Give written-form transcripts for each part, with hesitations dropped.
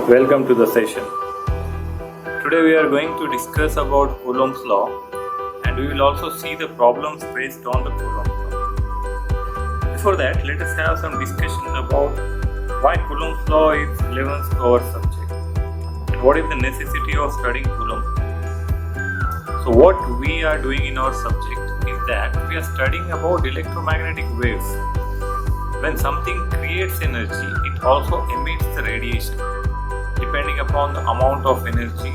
Welcome to the session. Today we are going to discuss about Coulomb's law, and we will also see the problems based on the Coulomb's law. Before that, let us have some discussion about why Coulomb's law is relevant to our subject and what is the necessity of studying Coulomb's law. So what we are doing in our subject is that we are studying about electromagnetic waves. When something creates energy, it also emits the radiation. Depending upon the amount of energy,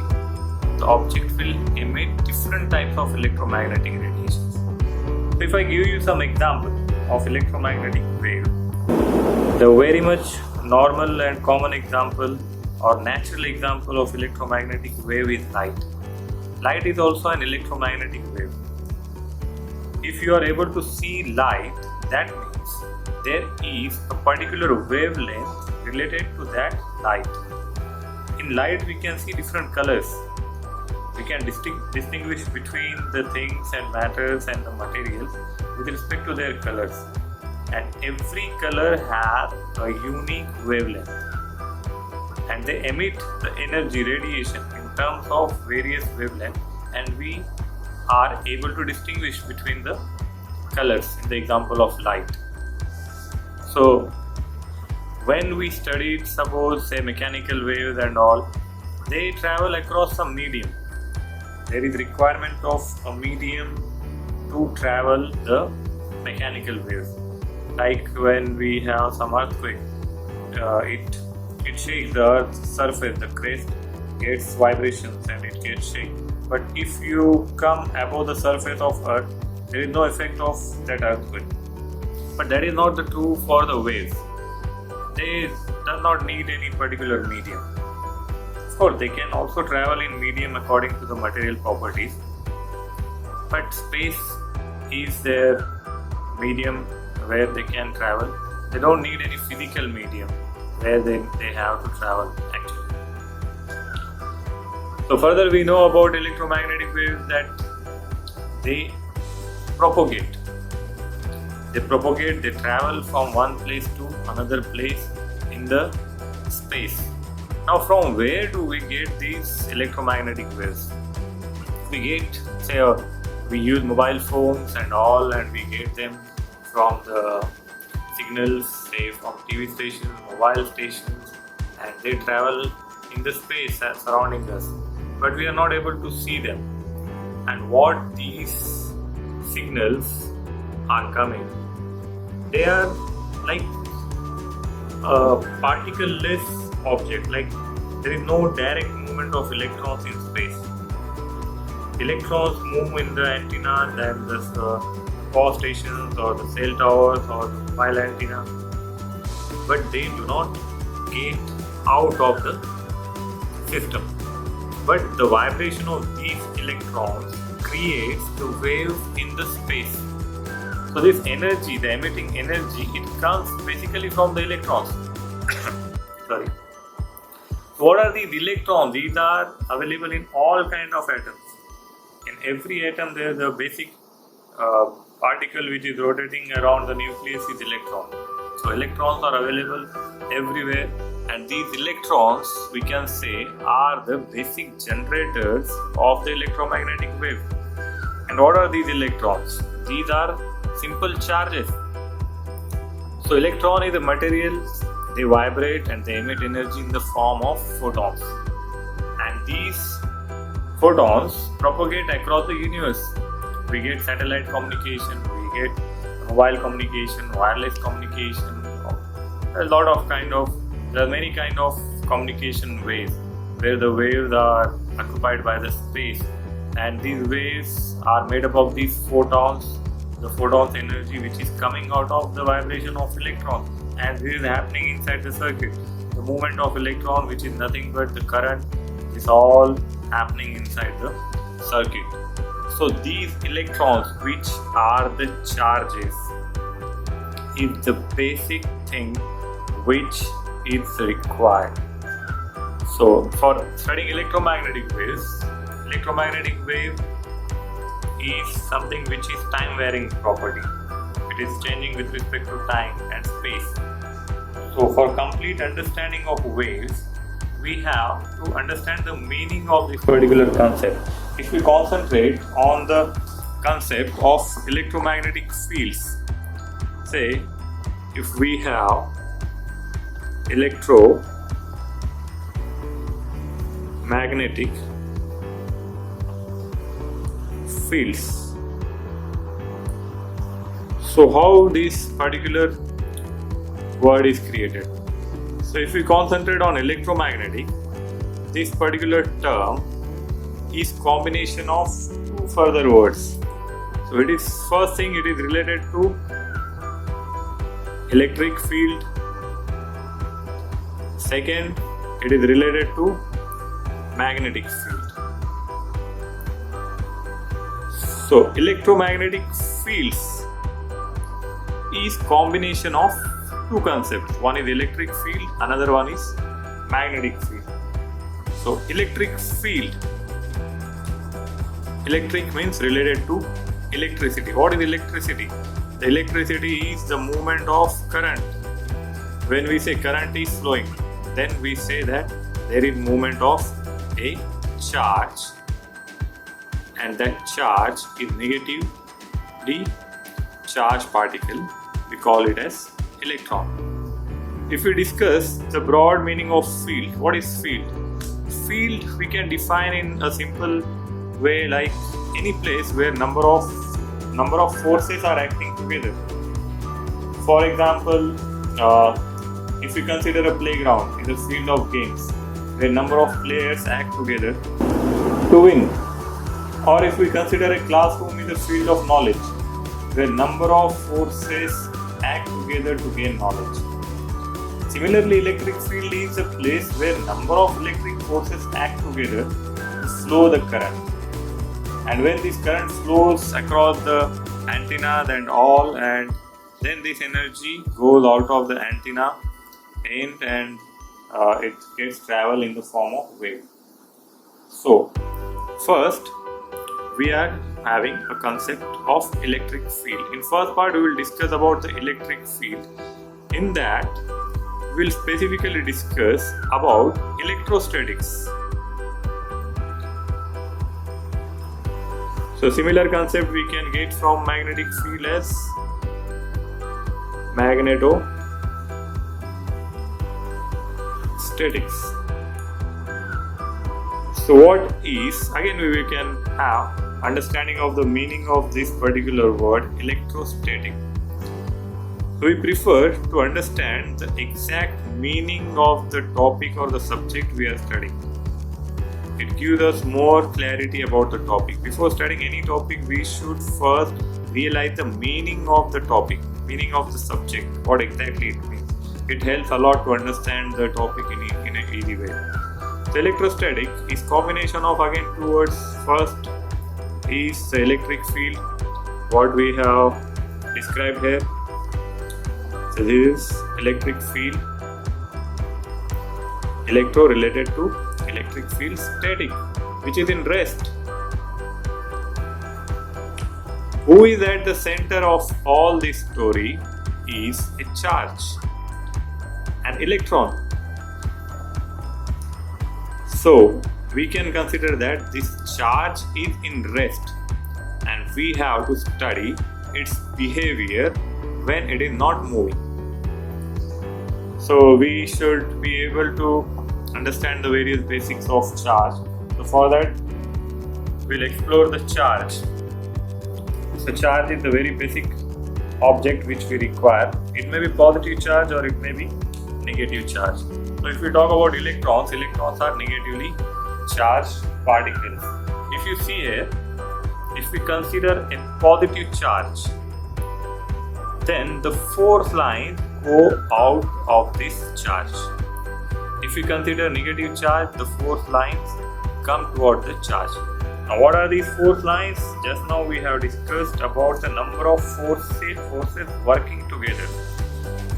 the object will emit different types of electromagnetic radiations. So if I give you some example of electromagnetic wave, the very much normal and common example or natural example of electromagnetic wave is light. Light is also an electromagnetic wave. If you are able to see light, that means there is a particular wavelength related to that light. In light, we can see different colors. We can distinguish between the things and matters and the materials with respect to their colors. And every color has a unique wavelength. And they emit the energy radiation in terms of various wavelengths, and we are able to distinguish between the colors in the example of light. So, when we studied, suppose, say, mechanical waves and all, they travel across some medium. There is requirement of a medium to travel the mechanical waves. Like when we have some earthquake, it shakes the earth's surface, the crest gets vibrations and it gets shaken. But if you come above the surface of earth, there is no effect of that earthquake. But that is not the true for the waves. They do not need any particular medium. Of course, they can also travel in medium according to the material properties. But space is their medium where they can travel. They don't need any physical medium where they have to travel actually. So further we know about electromagnetic waves that they propagate. They travel from one place to another place in the space. Now from where do we get these electromagnetic waves? We get, say, we use mobile phones and all, and we get them from the signals, say from TV stations, mobile stations, and they travel in the space surrounding us. But we are not able to see them. And what these signals are coming, they are like a particle-less object, like there is no direct movement of electrons in space. Electrons move in the antenna, then the power stations or the cell towers or the mobile antenna, but they do not get out of the system. But the vibration of these electrons creates the waves in the space. So this energy, the emitting energy, it comes basically from the electrons. Sorry. So what are these electrons? These are available in all kinds of atoms. In every atom there is a basic particle which is rotating around the nucleus is electron. So electrons are available everywhere, and these electrons, we can say, are the basic generators of the electromagnetic wave. And what are these electrons? These are simple charges. So electron is a material, they vibrate and they emit energy in the form of photons. And these photons propagate across the universe. We get satellite communication, we get mobile communication, wireless communication. There are many kind of communication ways where the waves are occupied by the space, and these waves are made up of these photons, the photons energy which is coming out of the vibration of electrons, and this is happening inside the circuit. The movement of electron, which is nothing but the current, is all happening inside the circuit. So these electrons, which are the charges, is the basic thing which is required. So for studying electromagnetic wave is something which is time varying property. It is changing with respect to time and space. So for complete understanding of waves, we have to understand the meaning of this particular concept. If we concentrate on the concept of electromagnetic fields, say if we have electromagnetic fields, so how this particular word is created? So if we concentrate on electromagnetic, this particular term is combination of two further words. So it is, first thing, it is related to electric field. Second, it is related to magnetic field. So electromagnetic fields is combination of two concepts. One is electric field, another one is magnetic field. So electric field, electric means related to electricity. What is electricity? The electricity is the movement of current. When we say current is flowing, then we say that there is movement of a charge, and that charge is negatively charged particle. We call it as electron. If we discuss the broad meaning of field, what is field? Field we can define in a simple way like any place where number of forces are acting together. For example, if we consider a playground in the field of games where number of players act together to win, or if we consider a classroom in the field of knowledge where number of forces act together to gain knowledge. Similarly, electric field is a place where number of electric forces act together to flow the current. And when this current flows across the antenna and all, and then this energy goes out of the antenna and it gets travel in the form of wave. So first we are having a concept of electric field. In first part we will discuss about the electric field. In that we will specifically discuss about electrostatics. So similar concept we can get from magnetic field as magnetostatics. So what is, again we can have understanding of the meaning of this particular word electrostatic. So we prefer to understand the exact meaning of the topic or the subject we are studying. It gives us more clarity about the topic. Before studying any topic, we should first realize the meaning of the topic, meaning of the subject, what exactly it means. It helps a lot to understand the topic in an easy way. The electrostatic is combination of again two words. First is the electric field, what we have described here. So this is electric field, electro related to electric field, static which is in rest. Who is at the center of all this story is a charge, an electron. So we can consider that this charge is in rest and we have to study its behavior when it is not moving. So we should be able to understand the various basics of charge. So for that we'll explore the charge. So charge is the very basic object which we require. It may be positive charge or it may be negative charge. So if we talk about electrons, electrons are negatively charged particles. If you see here, if we consider a positive charge, then the force lines go out of this charge. If we consider negative charge, the force lines come toward the charge. Now what are these force lines? Just now we have discussed about the number of forces working together.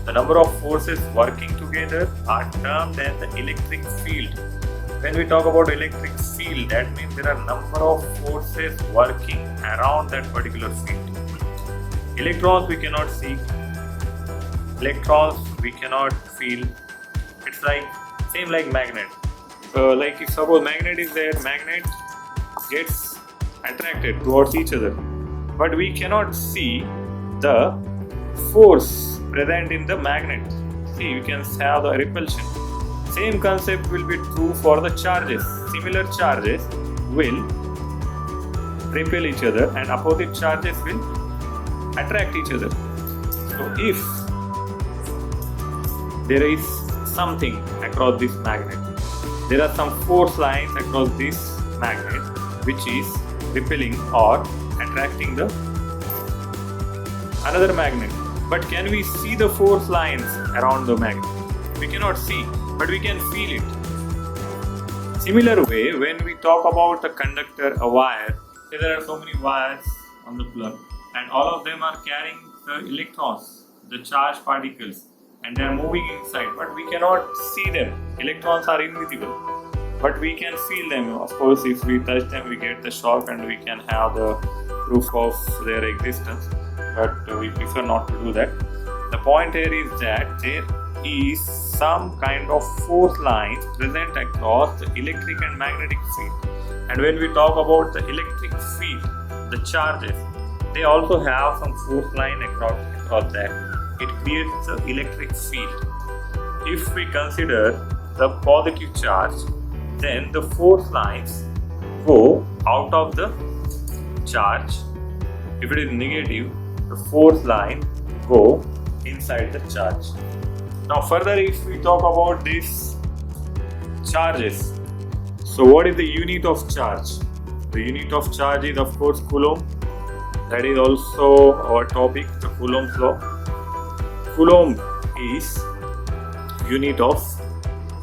The number of forces working together together are termed as the electric field. When we talk about electric field, that means there are number of forces working around that particular field. Electrons we cannot see, electrons we cannot feel. It's like same like magnet. So like if suppose magnet is there, magnet gets attracted towards each other, but we cannot see the force present in the magnet. See, we can have the repulsion. Same concept will be true for the charges. Similar charges will repel each other and opposite charges will attract each other. So if there is something across this magnet, there are some force lines across this magnet which is repelling or attracting the another magnet. But can we see the force lines around the magnet? We cannot see, but we can feel it. Similar way, when we talk about a conductor, a wire, there are so many wires on the plug, and all of them are carrying the electrons, the charged particles, and they are moving inside, but we cannot see them. Electrons are invisible, but we can feel them. Of course, if we touch them, we get the shock and we can have the proof of their existence, but we prefer not to do that. The point here is that there is some kind of force lines present across the electric and magnetic field. And when we talk about the electric field, the charges, they also have some force line across that. It creates the electric field. If we consider the positive charge, then the force lines go out of the charge. If it is negative, the force line go inside the charge. Now further, if we talk about these charges, so what is the unit of charge? The unit of charge is of course Coulomb. That is also our topic, the Coulomb's law. Coulomb is unit of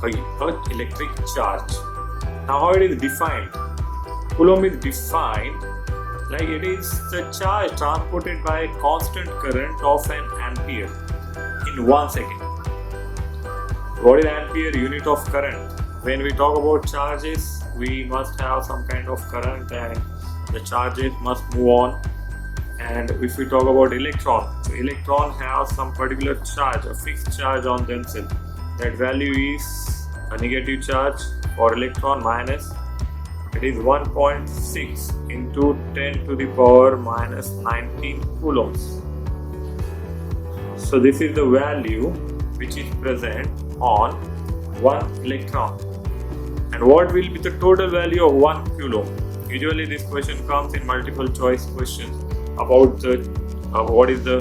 electric charge. Now how it is defined? Coulomb is defined like it is the charge transported by a constant current of an ampere in 1 second. What is ampere? Unit of current. When we talk about charges, we must have some kind of current and the charges must move on. And if we talk about electron, so electron have some particular charge, a fixed charge on themselves. That value is a negative charge for electron minus, it is 1.6 into 10 to the power minus 19 coulombs. So this is the value which is present on 1 electron. And what will be the total value of 1 coulomb? Usually this question comes in multiple choice questions about the what is the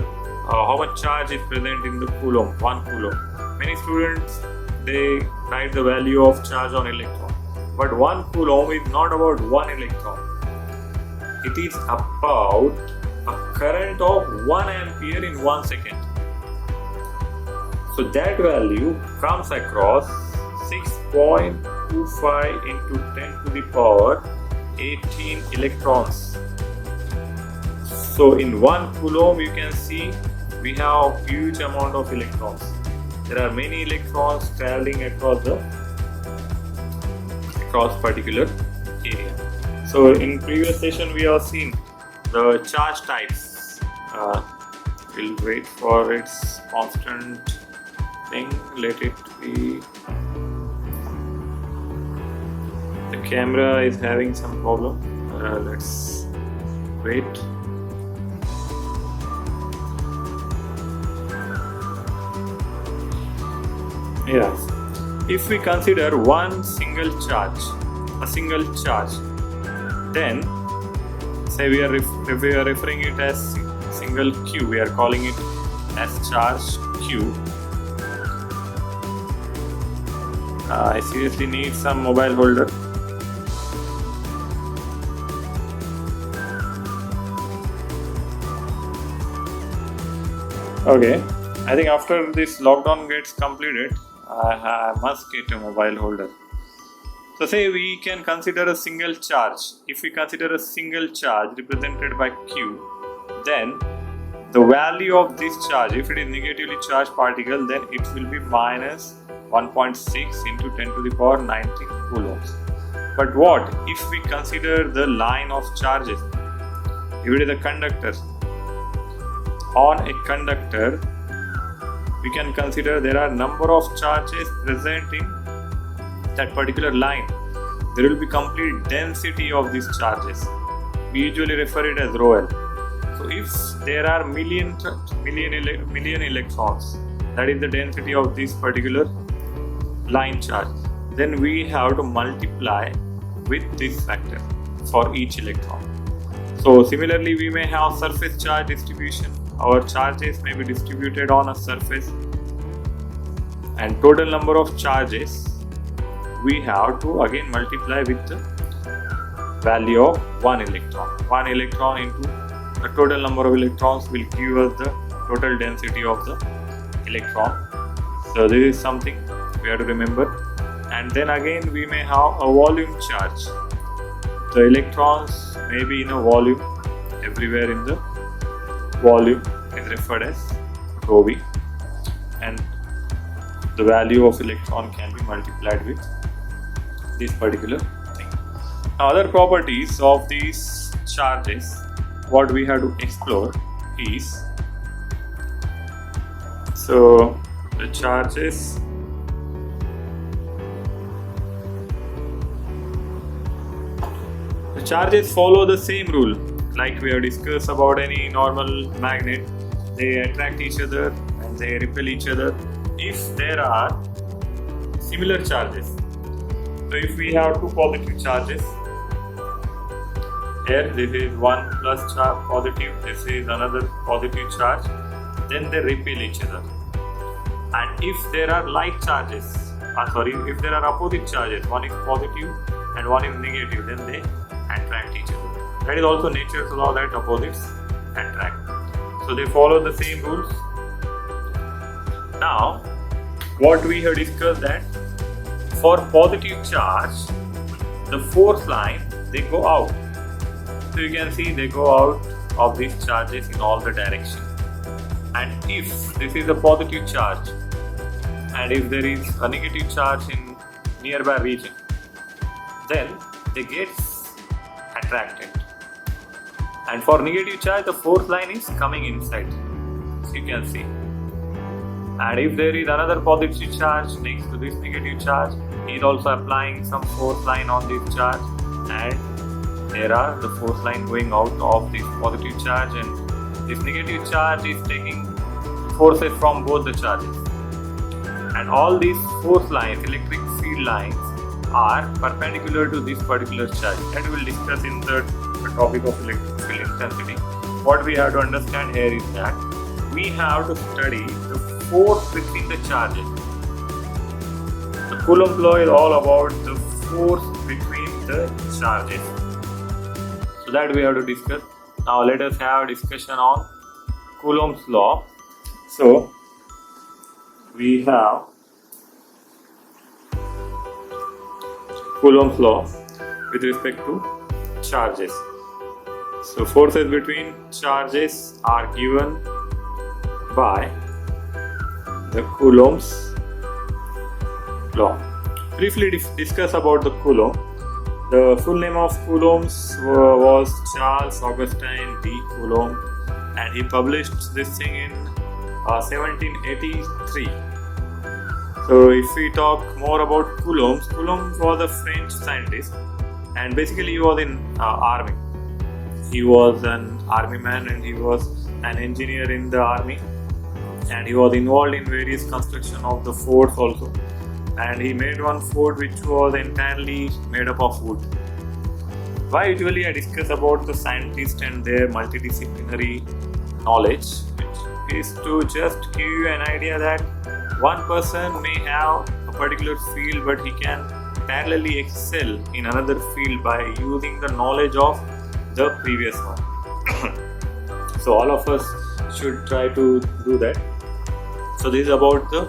how much charge is present in the coulomb, 1 coulomb. Many students they write the value of charge on electron, but 1 coulomb is not about 1 electron. It is about a current of 1 ampere in 1 second. So that value comes across 6.25 into 10 to the power 18 electrons. So in 1 coulomb you can see we have huge amount of electrons. There are many electrons traveling across particular area. So in previous session we have seen the charge types. We'll wait for its constant thing. Let it be. The camera is having some problem. Let's wait. Yes. If we consider one single charge, then say we are referring it as single Q, we are calling it as charge Q. I seriously need some mobile holder. Okay, I think after this lockdown gets completed, I must get a mobile holder. So say we can consider a single charge. If we consider a single charge represented by Q, then the value of this charge, if it is negatively charged particle, then it will be minus 1.6 into 10 to the power 19 coulombs. But what if we consider the line of charges? If it is a conductor, on a conductor, we can consider there are number of charges present in that particular line. There will be complete density of these charges. We usually refer it as rho L. So if there are million electrons, that is the density of this particular line charge, then we have to multiply with this factor for each electron. So similarly, we may have surface charge distribution. Our charges may be distributed on a surface, and total number of charges we have to again multiply with the value of one electron. One electron into the total number of electrons will give us the total density of the electron. So this is something we have to remember. And then again we may have a volume charge. The electrons may be in a volume. Everywhere in the volume is referred as rho v, and the value of electron can be multiplied with this particular thing. Now, other properties of these charges, what we have to explore is, so the charges follow the same rule like we have discussed about any normal magnet. They attract each other and they repel each other if there are similar charges. So if we have two positive charges, here this is one plus charge positive, this is another positive charge, then they repel each other. And if there are like charges, if there are opposite charges, one is positive and one is negative, then they attract each other. That is also nature's law that opposites attract. So they follow the same rules. Now, what we have discussed that for positive charge, the force line, they go out. So you can see they go out of these charges in all the directions. And if this is a positive charge, and if there is a negative charge in nearby region, then they get attracted. And for negative charge, the force line is coming inside. So you can see. And if there is another positive charge next to this negative charge, he is also applying some force line on this charge, and there are the force line going out of this positive charge, and this negative charge is taking forces from both the charges. And all these force lines, electric field lines, are perpendicular to this particular charge. That we will discuss in the topic of electric field intensity. What we have to understand here is that we have to study the force between the charges. The Coulomb's law is all about the force between the charges. So that we have to discuss. Now let us have a discussion on Coulomb's law. So we have Coulomb's law with respect to charges. So forces between charges are given by the Coulomb's law. Briefly discuss about the Coulomb. The full name of Coulomb was Charles Augustin de Coulomb, and he published this thing in 1783. So if we talk more about Coulomb was a French scientist, and basically he was in army. He was an army man, and he was an engineer in the army, and he was involved in various construction of the forts also. And he made one fort which was entirely made up of wood. Why usually I discuss about the scientists and their multidisciplinary knowledge, which is to just give you an idea that one person may have a particular field, but he can parallelly excel in another field by using the knowledge of the previous one. So all of us should try to do that. So this is about the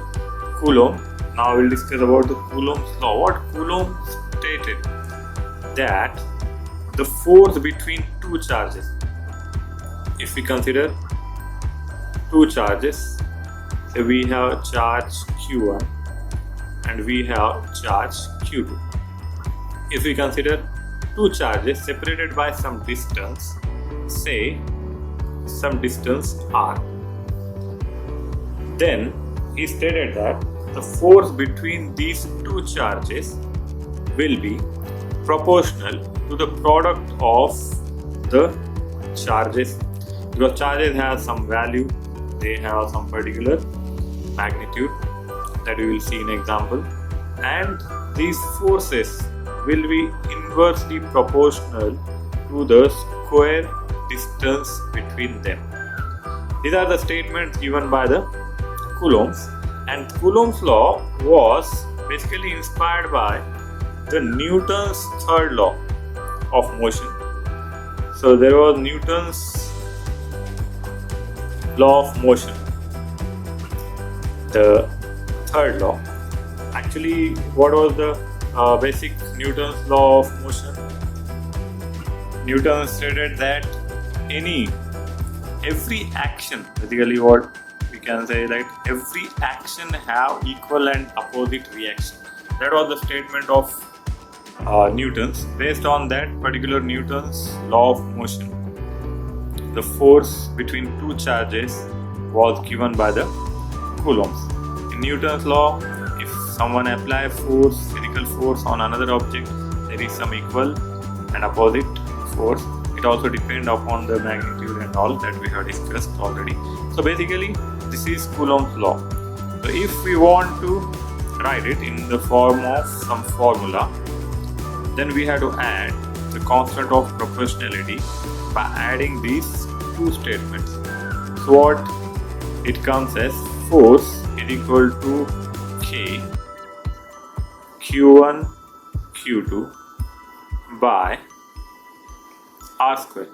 Coulomb. Now we'll discuss about the Coulomb's law. What Coulomb stated that the force between two charges, if we consider two charges. So we have charge Q1 and we have charge Q2. If we consider two charges separated by some distance, say some distance r, then he stated that the force between these two charges will be proportional to the product of the charges, because charges have some value, they have some particular magnitude that we will see in example, and these forces will be inversely proportional to the square distance between them. These are the statements given by the Coulomb's, and Coulomb's law was basically inspired by the Newton's third law of motion. So there was Newton's law of motion, the third law. Actually, what was the basic Newton's law of motion? Newton stated that every action, basically what we can say, that every action have equal and opposite reaction. That was the statement of Newton's. Based on that particular Newton's law of motion, the force between two charges was given by the Coulomb's. In Newton's law, if someone apply force, physical force on another object, there is some equal and opposite force. It also depends upon the magnitude and all that we have discussed already. So basically, this is Coulomb's law. So if we want to write it in the form of some formula, then we have to add the constant of proportionality by adding these two statements. So what it comes as, force is equal to K Q1 Q2 by R square,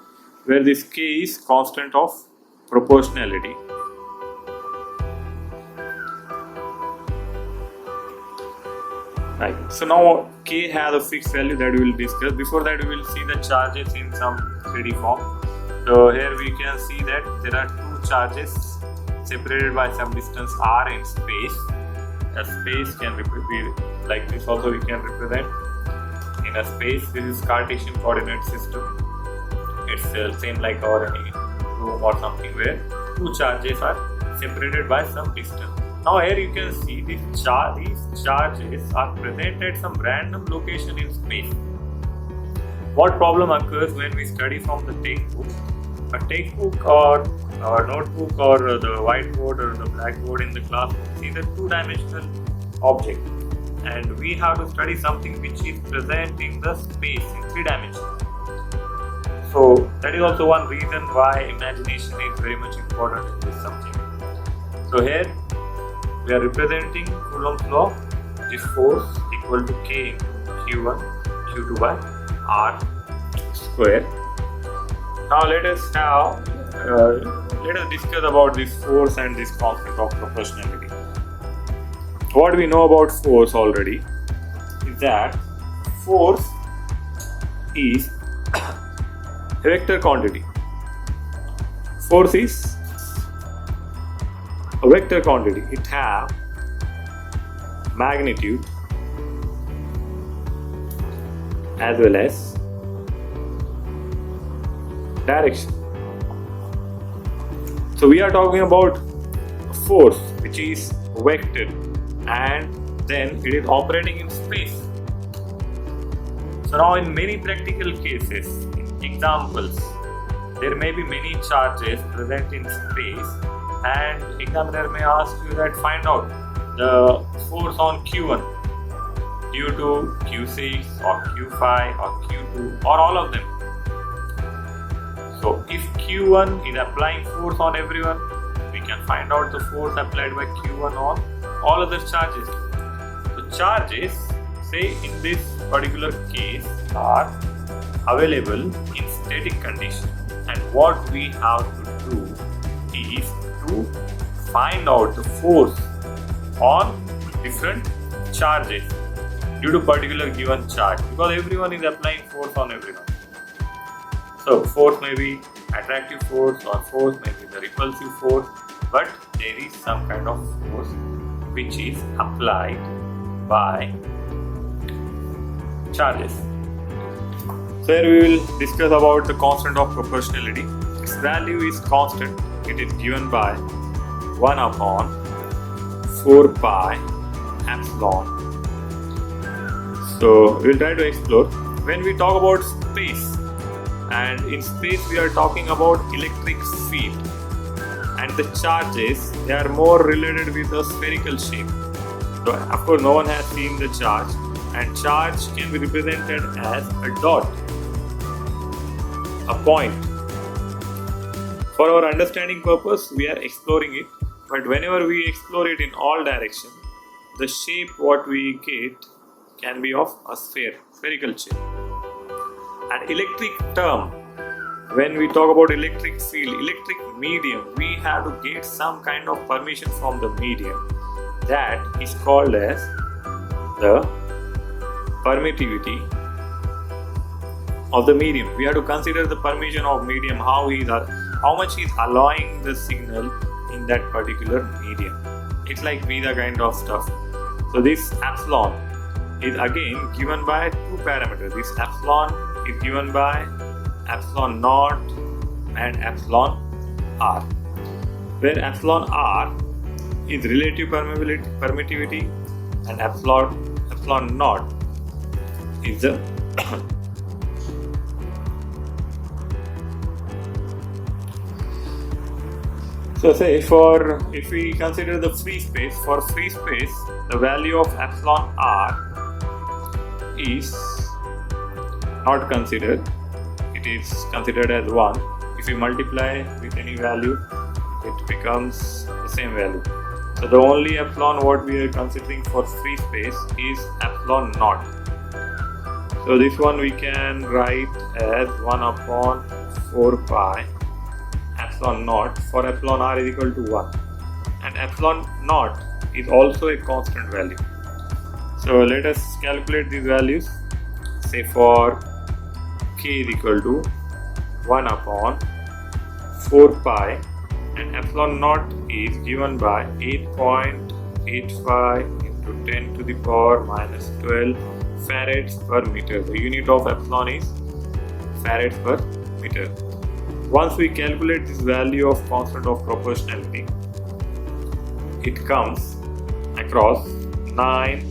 where this K is constant of proportionality. Right. So now K has a fixed value that we will discuss. Before that, we will see the charges in some 3D form. So here we can see that there are two charges separated by some distance r in space. A space can be like this also we can represent. In a space, this is Cartesian coordinate system. It's same like our any room or something where two charges are separated by some distance. Now here you can see these charges are present at some random location in space. What problem occurs when we study from the textbook? A textbook or notebook or the whiteboard or the blackboard in the classroom is a two-dimensional object, and we have to study something which is present in the space in 3 dimensions. So that is also one reason why imagination is very much important in this subject. So here we are representing Coulomb's law, this force equal to K into Q1 Q2 by R square. Now let us discuss about this force and this constant of proportionality. What we know about force already is that force is a vector quantity. Force is a vector quantity. It has magnitude as well as direction. So we are talking about force which is vector and then it is operating in space. So now in many practical cases, examples, there may be many charges present in space, and examiner may ask you that find out the force on Q1 due to Q6 or Q5 or Q2 or all of them. So if Q1 is applying force on everyone, we can find out the force applied by Q1 on all other charges. The charges, say in this particular case, are available in static condition, and what we have to do is to find out the force on different charges due to particular given charge, because everyone is applying force on everyone. So force may be attractive force or force, maybe the repulsive force, but there is some kind of force which is applied by charges. So here we will discuss about the constant of proportionality. Its value is constant. It is given by 1 upon 4 pi epsilon. So we will try to explore. When we talk about space, and in space we are talking about electric field, and the charges, they are more related with the spherical shape. So of course no one has seen the charge, and charge can be represented as a dot, a point. For our understanding purpose we are exploring it, but whenever we explore it in all directions, the shape what we get can be of a spherical shape. An electric term, when we talk about electric field, electric medium, we have to get some kind of permission from the medium. That is called as the permittivity of the medium. We have to consider the permission of medium, how much is allowing the signal in that particular medium. It's like beta kind of stuff. So this epsilon is again given by two parameters. This epsilon is given by epsilon naught and epsilon r, where epsilon r is relative permittivity and epsilon naught is the so say if we consider the free space, for free space the value of epsilon r is not considered, it is considered as 1. If we multiply with any value, it becomes the same value. So the only epsilon what we are considering for free space is epsilon naught. So this one we can write as 1 upon 4 pi epsilon naught, for epsilon r is equal to 1, and epsilon naught is also a constant value. So let us calculate these values. Say for k is equal to 1 upon 4 pi, and epsilon naught is given by 8.85 into 10 to the power minus 12 farads per meter. The unit of epsilon is farads per meter. Once we calculate this value of constant of proportionality, it comes across 9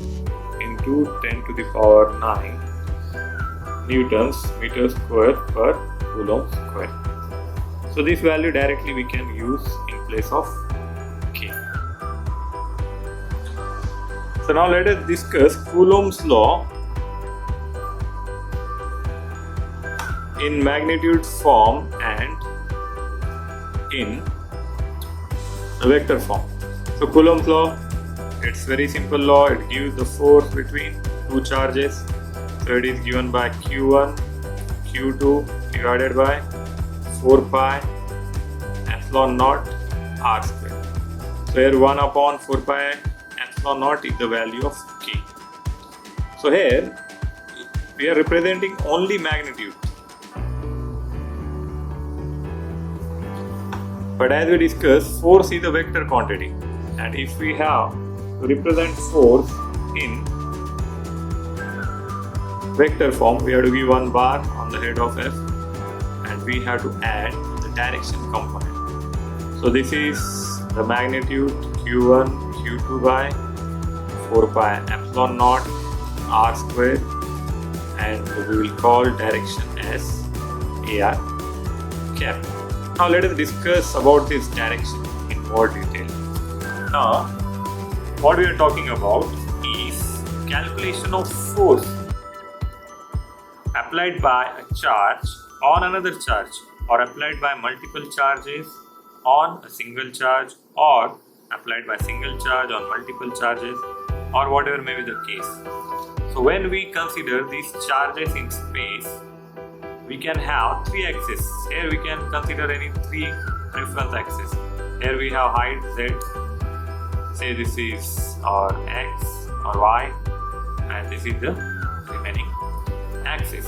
into 10 to the power 9 newtons meter square per coulomb square. So this value directly we can use in place of k. So now let us discuss Coulomb's law in magnitude form and in vector form. So Coulomb's law, it's very simple law. It gives the force between two charges. So it is given by Q1, Q2 divided by 4 pi epsilon naught r square. So here 1 upon 4 pi epsilon naught is the value of k. So here we are representing only magnitude. But as we discussed, force is a vector quantity, and if we have to represent force in vector form, we have to give one bar on the head of F, and we have to add the direction component. So this is the magnitude Q1, Q2 by 4 pi epsilon naught r square, and we will call direction as AR cap. Now let us discuss about this direction in more detail. Now what we are talking about is calculation of force applied by a charge on another charge, or applied by multiple charges on a single charge, or applied by single charge on multiple charges, or whatever may be the case. So when we consider these charges in space, we can have three axes. Here we can consider any three reference axes. Here we have height z, say this is our x or y, and this is the remaining axis.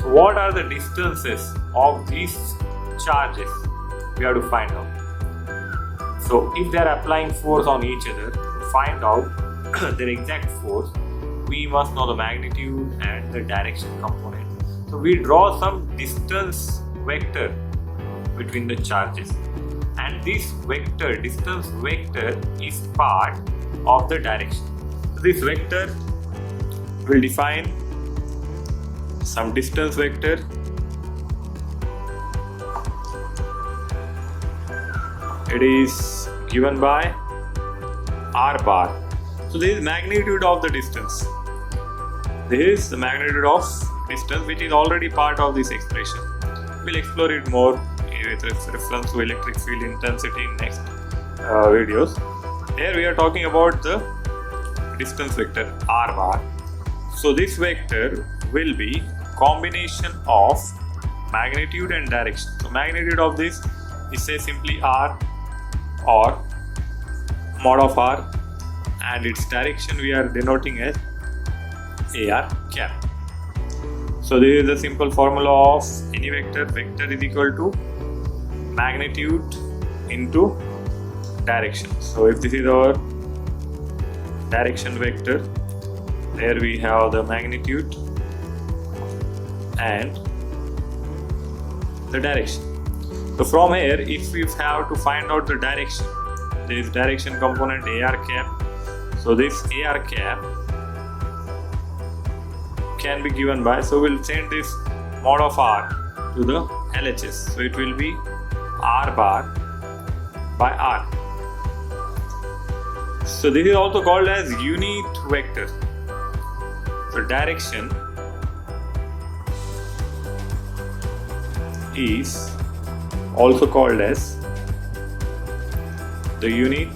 So what are the distances of these charges we have to find out. So if they are applying force on each other, to find out their exact force, we must know the magnitude and the direction component. So we draw some distance vector between the charges, and this vector, distance vector, is part of the direction. So this vector will define some distance vector. It is given by r bar. So this is magnitude of the distance. This is the magnitude of distance, which is already part of this expression. We'll explore it more with reference to electric field intensity in next videos. Here we are talking about the distance vector r bar. So this vector will be combination of magnitude and direction. So magnitude of this is say simply r or mod of r, and its direction we are denoting as ar cap. So this is the simple formula of any vector. Vector is equal to magnitude into direction. So if this is our direction vector, there we have the magnitude and the direction. So from here, if we have to find out the direction, there is direction component ar cap. So this ar cap can be given by, so we'll send this mod of r to the LHS. So it will be r bar by r. So this is also called as unit vector. So direction is also called as the unit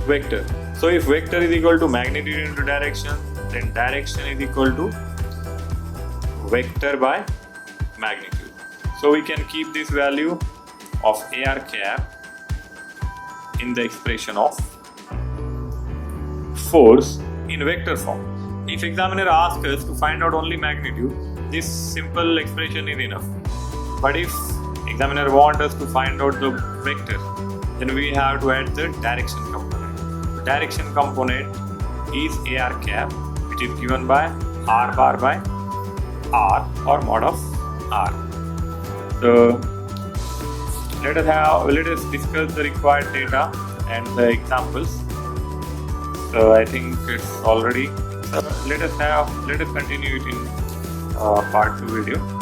vector. So if vector is equal to magnitude into direction, then direction is equal to vector by magnitude. So we can keep this value of ar cap in the expression of force in vector form. If examiner asks us to find out only magnitude, this simple expression is enough. But if examiner wants us to find out the vector, then we have to add the direction component. The direction component is ar cap, which is given by r bar by r or mod of r. So let us discuss the required data and the examples. So I think it's already. Let us continue it in part 2 video.